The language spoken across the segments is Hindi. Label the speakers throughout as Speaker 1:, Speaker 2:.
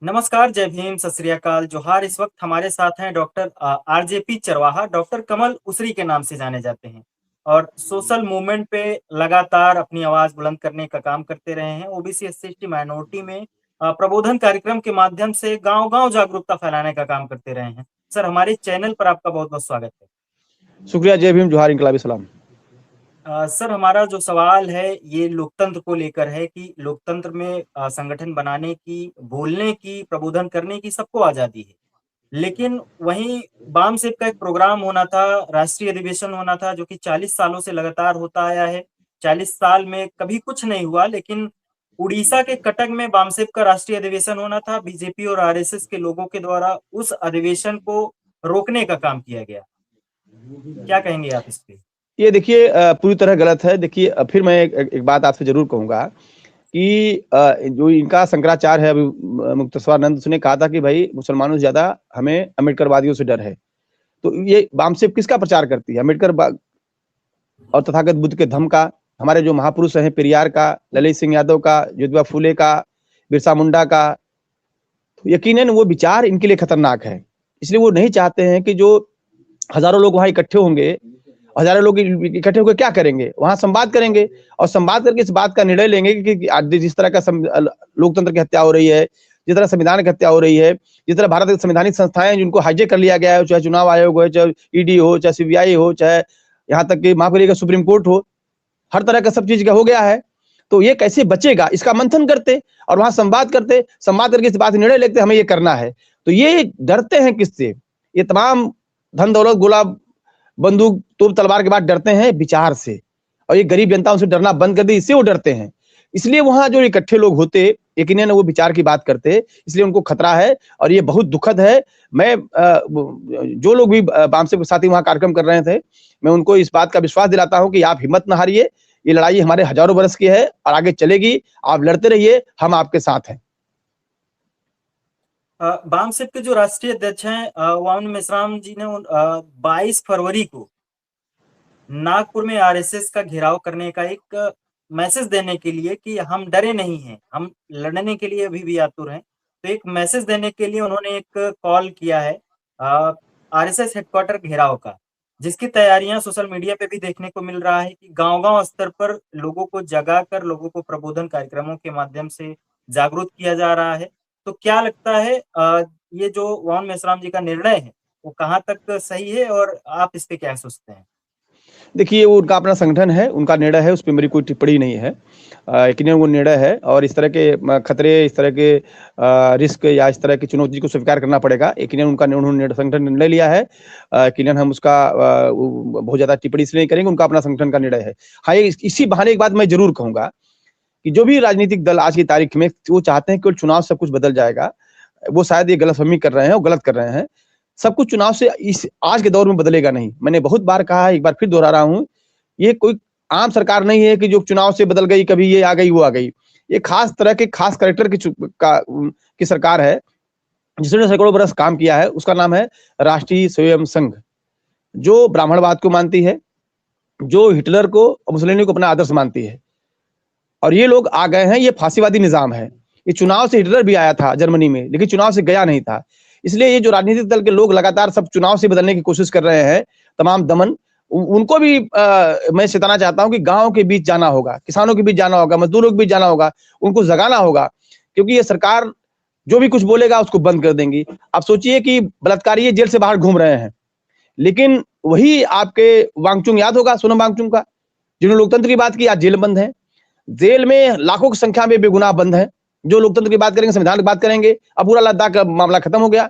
Speaker 1: नमस्कार, जय भीम, सत श्री अकाल, जोहार। इस वक्त हमारे साथ हैं डॉक्टर आरजेपी चरवाहा। डॉक्टर कमल उसरी के नाम से जाने जाते हैं और सोशल मूवमेंट पे लगातार अपनी आवाज बुलंद करने का काम करते रहे हैं। ओबीसी एससी एसटी माइनॉरिटी में प्रबोधन कार्यक्रम के माध्यम से गांव-गांव जागरूकता फैलाने का काम करते रहे हैं। सर, हमारे चैनल पर आपका बहुत-बहुत स्वागत है।
Speaker 2: शुक्रिया। जय भीम, जोहार, इनकलाबी सलाम।
Speaker 1: सर, हमारा जो सवाल है ये लोकतंत्र को लेकर है कि लोकतंत्र में संगठन बनाने की, बोलने की, प्रबोधन करने की सबको आजादी है। लेकिन वहीं बामसेफ का एक प्रोग्राम होना था, राष्ट्रीय अधिवेशन होना था, जो कि 40 सालों से लगातार होता आया है। 40 साल में कभी कुछ नहीं हुआ, लेकिन उड़ीसा के कटक में बामसेफ का राष्ट्रीय अधिवेशन होना था। बीजेपी और आरएसएस के लोगों के द्वारा उस अधिवेशन को रोकने का काम किया गया। क्या कहेंगे आप इस पे?
Speaker 2: ये देखिए पूरी तरह गलत है। देखिए फिर मैं एक बात आपसे जरूर कहूंगा कि जो इनका शंकराचार्य है, अभी मुक्तेश्वरानंद, उसने कहा था कि भाई मुसलमानों से ज्यादा हमें अम्बेडकरवादियों से डर है। तो ये बामसेफ किसका प्रचार करती है? और तथागत बुद्ध के धम्म का, हमारे जो महापुरुष हैं पेरियार का, ललित सिंह यादव का, ज्योतिबा फूले का, बिरसा मुंडा का। तो यकीनन वो विचार इनके लिए खतरनाक है। इसलिए वो नहीं चाहते हैं कि जो हजारों लोग वहां इकट्ठे होंगे, हजारों लोग इकट्ठे होकर क्या करेंगे? वहां संवाद करेंगे और संवाद करके इस बात का निर्णय लेंगे कि आज जिस तरह का लोकतंत्र की हत्या हो रही है, जिस तरह संविधान की हत्या हो रही है, जिस तरह भारत की संवैधानिक संस्थाएं जिनको हाईजेक कर लिया गया है, चाहे चुनाव आयोग हो, चाहे ईडी हो, चाहे सीबीआई हो, चाहे यहाँ तक कि माफ करिएगा सुप्रीम कोर्ट हो, हर तरह का सब चीज का हो गया है। तो ये कैसे बचेगा, इसका मंथन करते और वहां संवाद करते, संवाद करके इस बात निर्णय लेते हमें ये करना है। तो ये डरते हैं किससे? ये तमाम धन दौलत, गोला, बंदूक, तोप, तलवार के बाद डरते हैं विचार से। और ये गरीब जनता उनसे डरना बंद कर दी, इससे वो डरते हैं। इसलिए वहां जो इकट्ठे लोग होते, यकीनन वो विचार की बात करते, इसलिए उनको खतरा है और ये बहुत दुखद है। मैं जो लोग भी बामसेफ के साथी वहां कार्यक्रम कर रहे थे, मैं उनको इस बात का विश्वास दिलाता हूं कि आप हिम्मत न हारिए। ये लड़ाई हमारे हजारों बरस की है और आगे चलेगी। आप लड़ते रहिए, हम आपके साथ हैं।
Speaker 1: बामसेफ के जो राष्ट्रीय अध्यक्ष हैं वामन मेश्राम जी ने 22 फरवरी को नागपुर में आरएसएस का घेराव करने का एक मैसेज देने के लिए कि हम डरे नहीं हैं, हम लड़ने के लिए अभी भी आतुर हैं। तो एक मैसेज देने के लिए उन्होंने एक कॉल किया है आरएसएस हेडक्वार्टर घेराव का, जिसकी तैयारियां सोशल मीडिया पे भी देखने को मिल रहा है कि गांव-गांव स्तर पर लोगों को जगाकर, लोगों को प्रबोधन कार्यक्रमों के माध्यम से जागरूक किया जा रहा है। तो क्या लगता है ये जो वामन मेश्राम जी का निर्णय है, वो कहाँ तक सही है और आप इस पे क्या सोचते हैं?
Speaker 2: देखिए वो उनका अपना संगठन है, उनका निर्णय है, उस पर मेरी कोई टिप्पणी नहीं है। यकीनन वो निर्णय है और इस तरह के खतरे, इस तरह के रिस्क या इस तरह की चुनौती को स्वीकार करना पड़ेगा। यकीनन उन्होंने संगठन ने निर्णय लिया है। यकीनन हम उसका बहुत ज्यादा टिप्पणी इसलिए नहीं करेंगे, उनका अपना संगठन का निर्णय है। हाँ, इसी बहाने एक बात मैं जरूर कहूंगा कि जो भी राजनीतिक दल आज की तारीख में वो चाहते हैं कि चुनाव सब कुछ बदल जाएगा, वो शायद ये गलतफहमी कर रहे हैं और गलत कर रहे हैं। सब कुछ चुनाव से इस आज के दौर में बदलेगा नहीं। मैंने बहुत बार कहा है, एक बार फिर दोहरा रहा हूं, ये कोई आम सरकार नहीं है कि जो चुनाव से बदल गई, कभी ये आ गई वो आ गई। ये खास तरह के खास करेक्टर की सरकार है जिसने सैकड़ों बरस काम किया है। उसका नाम है राष्ट्रीय स्वयं संघ, जो ब्राह्मणवाद को मानती है, जो हिटलर को और मुसोलिनी को अपना आदर्श मानती है। और ये लोग आ गए हैं, ये फांसीवादी निजाम है। ये चुनाव से हिटलर भी आया था जर्मनी में, लेकिन चुनाव से गया नहीं था। इसलिए ये जो राजनीतिक दल के लोग लगातार सब चुनाव से बदलने की कोशिश कर रहे हैं, तमाम दमन, उनको भी मैं चेताना चाहता हूं कि गांव के बीच जाना होगा, किसानों के बीच जाना होगा, मजदूरों के बीच जाना होगा, उनको जगाना होगा। क्योंकि ये सरकार जो भी कुछ बोलेगा उसको बंद कर देंगी। आप सोचिए कि बलात्कारी जेल से बाहर घूम रहे हैं, लेकिन वही आपके वांगचुंग, याद होगा सोनम वांगचुंग का, जिन्होंने लोकतंत्र की बात की, आज जेल बंद है। जेल में लाखों की संख्या में बेगुनाह बंद है। जो लोकतंत्र की बात करेंगे, संविधान की बात करेंगे, अब पूरा लद्दाख का मामला खत्म हो गया।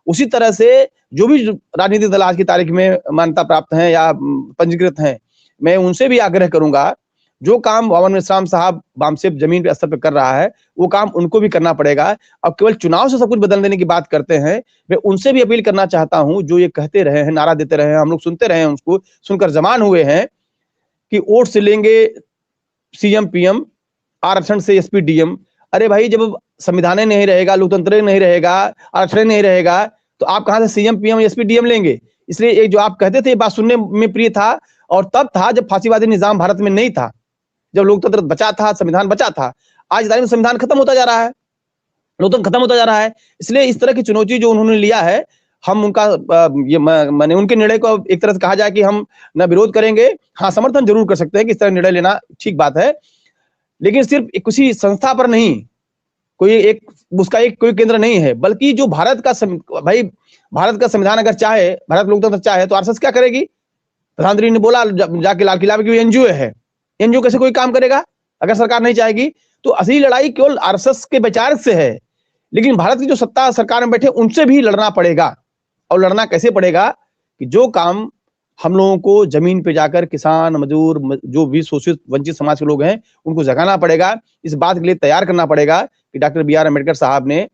Speaker 2: उसी तरह से जो भी राजनीतिक दल आज की तारीख में मान्यता प्राप्त हैं या पंजीकृत हैं, मैं उनसे भी आग्रह करूंगा, जो काम वामन मेश्राम साहब बामसेफ जमीन पे स्तर पर कर रहा है, वो काम उनको भी करना पड़ेगा। अब केवल चुनाव से सब कुछ बदल देने की बात करते हैं। मैं उनसे भी अपील करना चाहता हूं, जो ये कहते रहे हैं, नारा देते रहे हैं, हम लोग सुनते रहे हैं, उसको सुनकर जमान हुए हैं कि वोट से लेंगे सीएम पीएम, आरक्षण से एसपी डीएम। अरे भाई, जब संविधान नहीं रहेगा, लोकतंत्र नहीं रहेगा, आरक्षण नहीं रहेगा, तो आप कहां से सीएम पीएम एसपी डीएम लेंगे? इसलिए एक जो आप कहते थे, बात सुनने में प्रिय था, और तब था जब फांसीवादी निजाम भारत में नहीं था, जब लोकतंत्र बचा था, संविधान बचा था। आज में संविधान खत्म होता जा रहा है। लोकतंत्र खत्म होता जा रहा है। इसलिए इस तरह की चुनौती जो उन्होंने लिया है, हम उनका ये माने उनके निर्णय को एक तरह से कहा जाए कि हम ना विरोध करेंगे, हाँ समर्थन जरूर कर सकते हैं कि इस तरह निर्णय लेना ठीक बात है, लेकिन सिर्फ किसी संस्था पर नहीं, कोई एक उसका एक कोई केंद्र नहीं है, बल्कि जो भारत का भाई भारत का संविधान अगर चाहे, भारत लोकतंत्र चाहे तो आरएसएस क्या करेगी? प्रधानमंत्री ने बोला जाके लाल किला में कि एनजीओ है, एनजीओ कैसे कोई काम करेगा अगर सरकार नहीं चाहेगी? तो असली लड़ाई केवल आरएसएस के विचार से है, लेकिन भारत की जो सत्ता सरकार में बैठे उनसे भी लड़ना पड़ेगा। और लड़ना कैसे पड़ेगा कि जो काम हम लोगों को जमीन पे जाकर किसान, मजदूर, जो भी शोषित वंचित समाज के लोग हैं उनको जगाना पड़ेगा। इस बात के लिए तैयार करना पड़ेगा कि डॉक्टर बी.आर. अम्बेडकर साहब ने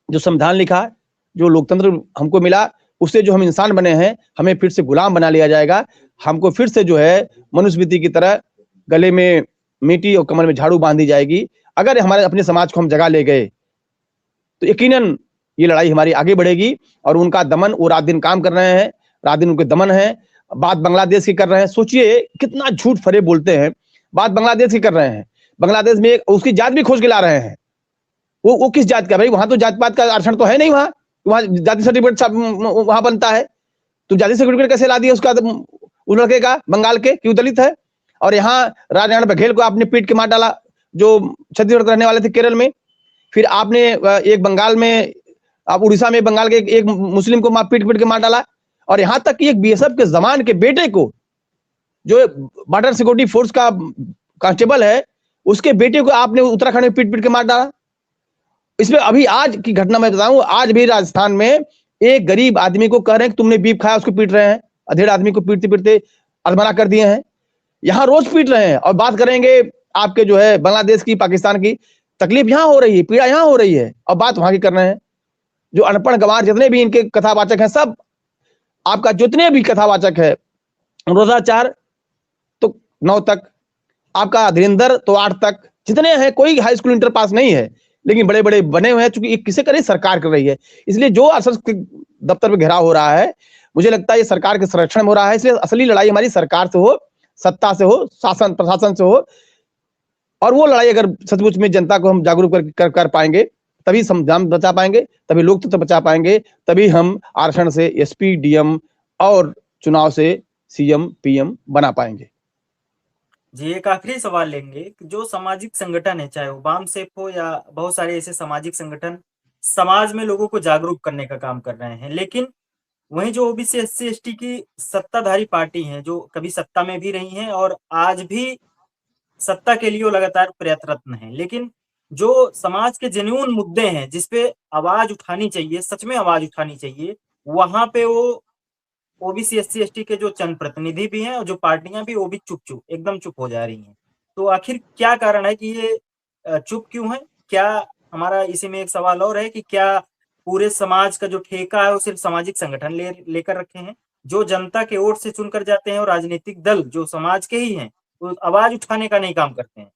Speaker 2: जो संविधान लिखा, जो लोकतंत्र हमको मिला, उससे जो हम इंसान बने हैं, हमें फिर से गुलाम बना लिया जाएगा। हमको फिर से जो है मनुस्मृति की तरह गले में मीटी और कमर में झाड़ू बांधी जाएगी। अगर हमारे अपने समाज को हम जगा ले गए तो यकीनन ये लड़ाई हमारी आगे बढ़ेगी। और उनका दमन, वो रात दिन काम कर रहे हैं, रात दिन उनके दमन है। बात बांग्लादेश की कर रहे हैं, सोचिए कितना झूठ फरेब बोलते हैं। बात बांग्लादेश की कर रहे हैं, बांग्लादेश में उसकी जात भी खोज के ला रहे हैं। वो किस जात का भाई? वहां तो जात पात का आरक्षण तो है नहीं, वहां जाति सर्टिफिकेट वहां बनता है, तो जाति सर्टिफिकेट कैसे ला दिया उसका उस लड़के का बंगाल के, क्यों दलित है? और यहाँ राजनारायण बघेल को आपने पीट के मार डाला, जो छत्तीसगढ़ रहने वाले थे केरल में। फिर आपने एक बंगाल में, आप उड़ीसा में बंगाल के एक मुस्लिम को पीट पीट के मार डाला। और यहां तक कि एक बीएसएफ के जवान के बेटे को, जो बॉर्डर सिक्योरिटी फोर्स का कांस्टेबल है, उसके बेटे को आपने उत्तराखंड में पीट पीट के मार डाला। इसमें अभी आज की घटना मैं बताऊं, आज भी राजस्थान में एक गरीब आदमी को कह रहे हैं कि तुमने बीफ खाया, उसको पीट रहे हैं। अधेड़ आदमी को पीटते पीटते अधमरा कर दिए हैं। यहां रोज पीट रहे हैं। और बात करेंगे आपके जो है बांग्लादेश की, पाकिस्तान की, तकलीफ यहां हो रही है, पीड़ा यहां हो रही है, और बात वहां की कर रहे हैं। जो अनपढ़ गंवार जितने भी इनके कथावाचक हैं, सब आपका जितने भी कथावाचक है, रोजा 4 तो 9 तक, आपका धीरेन्द्र तो 8 तक, जितने हैं कोई हाई स्कूल इंटर पास नहीं है, लेकिन बड़े बड़े बने हुए हैं। चूंकि ये किसे करे, सरकार कर रही है। इसलिए जो आरएसएस के दफ्तर पे घेराव हो रहा है, मुझे लगता है ये सरकार के संरक्षण में हो रहा है। इसलिए असली लड़ाई हमारी सरकार से हो, सत्ता से हो, शासन प्रशासन से हो। और वो लड़ाई अगर सचमुच में जनता को हम जागरूक कर पाएंगे, तभी संविधान बचा पाएंगे, तभी लोकतंत्र बचा पाएंगे, तभी हम आरक्षण से एसपी, डीएम और चुनाव से सीएम, पीएम बना पाएंगे।
Speaker 1: जी, एक आखिरी सवाल लेंगे कि जो सामाजिक संगठन है, चाहे वो वाम सेफ हो या बहुत सारे ऐसे सामाजिक संगठन समाज में लोगों को जागरूक करने का काम कर रहे हैं, लेकिन वहीं जो ओबीसी एससी एसटी की सत्ताधारी पार्टी हैं, जो कभी सत्ता में भी रही हैं और आज भी सत्ता के लिए वो लगातार प्रयत्नरत हैं, लेकिन जो समाज के जेन्युइन मुद्दे हैं, जिसपे आवाज उठानी चाहिए, सच में आवाज उठानी चाहिए, वहां पे वो ओबीसी एससी एसटी के जो चंद प्रतिनिधि भी हैं और जो पार्टियां भी, वो भी चुप एकदम चुप हो जा रही हैं। तो आखिर क्या कारण है कि ये चुप क्यों है? क्या हमारा इसी में एक सवाल और है कि क्या पूरे समाज का जो ठेका है वो सिर्फ सामाजिक संगठन लेकर रखे हैं, जो जनता के वोट से चुनकर जाते हैं, और राजनीतिक दल जो समाज के ही हैं, वो आवाज उठाने का नहीं काम करते हैं?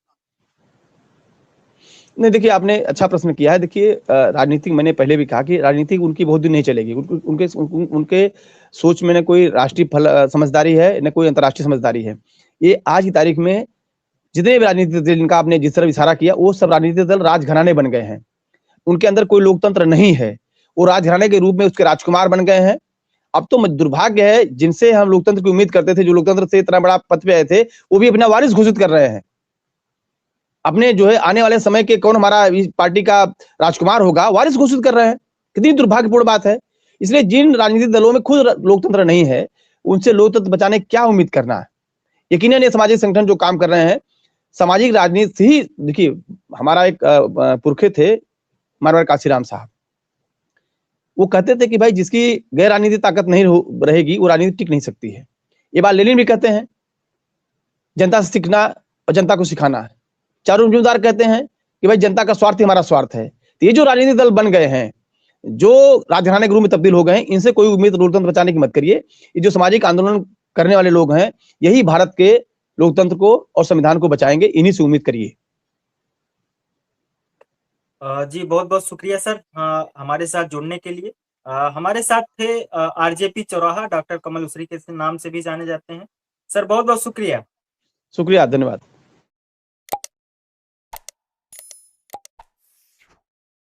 Speaker 2: नहीं, देखिए आपने अच्छा प्रश्न किया है। देखिए राजनीतिक, मैंने पहले भी कहा कि राजनीतिक उनकी बहुत दिन नहीं चलेगी। उनके सोच में न कोई राष्ट्रीय समझदारी है, न कोई अंतर्राष्ट्रीय समझदारी है। ये आज की तारीख में जितने भी राजनीतिक दल, जिनका आपने जिस तरह इशारा किया, वो सब राजनीतिक दल राजघराने बन गए हैं। उनके अंदर कोई लोकतंत्र नहीं है। वो राजघराने के रूप में उसके राजकुमार बन गए हैं। अब तो दुर्भाग्य है, जिनसे हम लोकतंत्र की उम्मीद करते थे, जो लोकतंत्र से इतना बड़ा पद पे आए थे, वो भी अपना वारिस घोषित कर रहे हैं। अपने जो है आने वाले समय के कौन हमारा इस पार्टी का राजकुमार होगा, वारिस घोषित कर रहे हैं। कितनी दुर्भाग्यपूर्ण बात है। इसलिए जिन राजनीतिक दलों में खुद लोकतंत्र नहीं है, उनसे लोकतंत्र बचाने की क्या उम्मीद करना है? यकीनन ये सामाजिक संगठन जो काम कर रहे हैं, सामाजिक राजनीति से ही, देखिए हमारा एक पुरखे थे मारवाड़ काशीराम साहब, वो कहते थे कि भाई जिसकी गैर राजनीतिक ताकत नहीं रहेगी, वो राजनीति टिक नहीं सकती है। ये बात लेनिन भी कहते हैं। जनता से सीखना और जनता को सिखाना है। चारों मजूमदार कहते हैं कि भाई जनता का स्वार्थ ही हमारा स्वार्थ है। तो ये जो राजनीतिक दल बन गए हैं, जो राजघराने के रूप में तब्दील हो गए हैं, इनसे कोई उम्मीद लोकतंत्र बचाने की मत करिए। ये जो सामाजिक आंदोलन करने वाले लोग हैं, यही भारत के लोकतंत्र को और संविधान को बचाएंगे। इन्हीं से उम्मीद करिए।
Speaker 1: जी, बहुत बहुत शुक्रिया सर हमारे साथ जुड़ने के लिए। हमारे साथ थे आरजेपी चौराहा, डॉक्टर कमल उसरी के नाम से भी जाने जाते हैं। सर बहुत बहुत शुक्रिया।
Speaker 2: शुक्रिया, धन्यवाद।